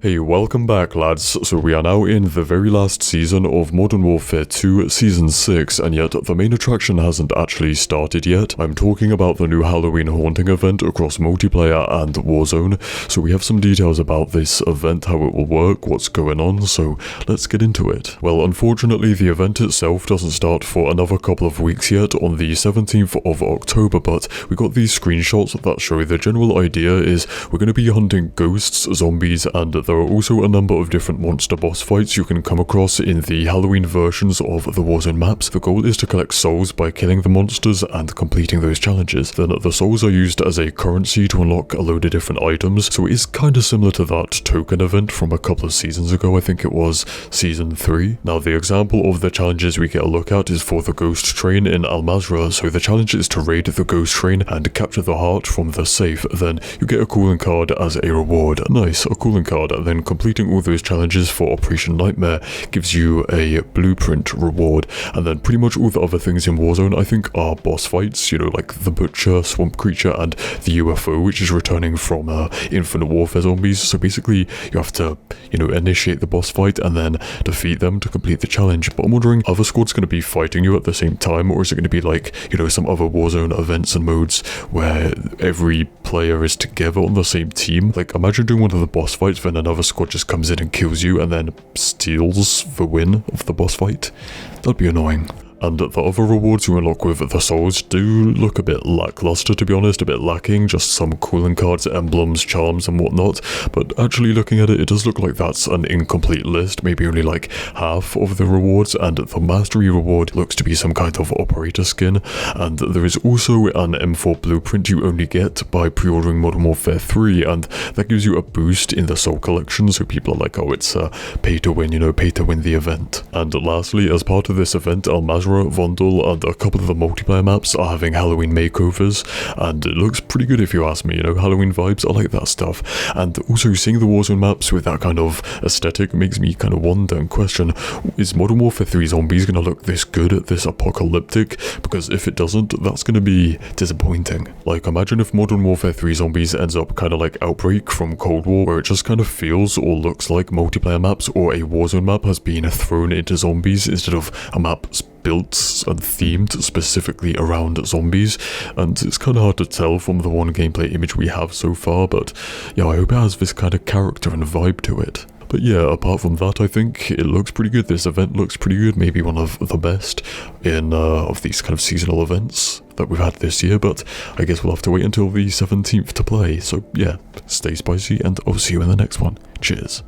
Hey, welcome back lads. So we are now in the very last season of Modern Warfare 2 Season 6, and yet the main attraction hasn't actually started yet. I'm talking about the new Halloween haunting event across Multiplayer and Warzone. So we have some details about this event, how it will work, what's going on, so let's get into it. Well, unfortunately the event itself doesn't start for another couple of weeks yet on the 17th of October, but we got these screenshots that show the general idea is we're going to be hunting ghosts, zombies, and there are also a number of different monster boss fights you can come across in the Halloween versions of the Warzone maps. The goal is to collect souls by killing the monsters and completing those challenges. Then the souls are used as a currency to unlock a load of different items, so it is kind of similar to that token event from a couple of seasons ago. I think it was Season 3. Now the example of the challenges we get a look at is for the ghost train in Al Mazrah. So the challenge is to raid the ghost train and capture the heart from the safe. Then you get a calling card as a reward. Nice, a calling card. Then completing all those challenges for Operation Nightmare gives you a blueprint reward, and then pretty much all the other things in Warzone I think are boss fights, you know, like the Butcher, Swamp Creature, and the UFO, which is returning from Infinite Warfare Zombies. So basically you have to, you know, initiate the boss fight and then defeat them to complete the challenge. But I'm wondering, are the squads going to be fighting you at the same time, or is it going to be like, you know, some other Warzone events and modes where every player is together on the same team? Like, imagine doing one of the boss fights, then another squad just comes in and kills you and then steals the win of the boss fight. That'd be annoying. And the other rewards you unlock with the souls do look a bit lackluster, to be honest, a bit lacking, just some calling cards, emblems, charms and whatnot. But actually looking at it, it does look like that's an incomplete list, maybe only like half of the rewards, and the mastery reward looks to be some kind of operator skin. And there is also an M4 blueprint you only get by pre-ordering Modern Warfare 3, and that gives you a boost in the soul collection, so people are like, oh, it's pay to win, you know, pay to win the event. And lastly, as part of this event, Al Mazrah, Vondel, and a couple of the multiplayer maps are having Halloween makeovers, and it looks pretty good if you ask me, you know, Halloween vibes, I like that stuff. And also seeing the Warzone maps with that kind of aesthetic makes me kind of wonder and question, is Modern Warfare 3 Zombies going to look this good, this apocalyptic? Because if it doesn't, that's going to be disappointing. Like, imagine if Modern Warfare 3 Zombies ends up kind of like Outbreak from Cold War, where it just kind of feels or looks like multiplayer maps or a Warzone map has been thrown into zombies instead of a map built and themed specifically around zombies. And it's kind of hard to tell from the one gameplay image we have so far, but yeah, I hope it has this kind of character and vibe to it. But yeah, apart from that, I think it looks pretty good. This event looks pretty good, maybe one of the best in of these kind of seasonal events that we've had this year, but I guess we'll have to wait until the 17th to play. So yeah, stay spicy, and I'll see you in the next one. Cheers.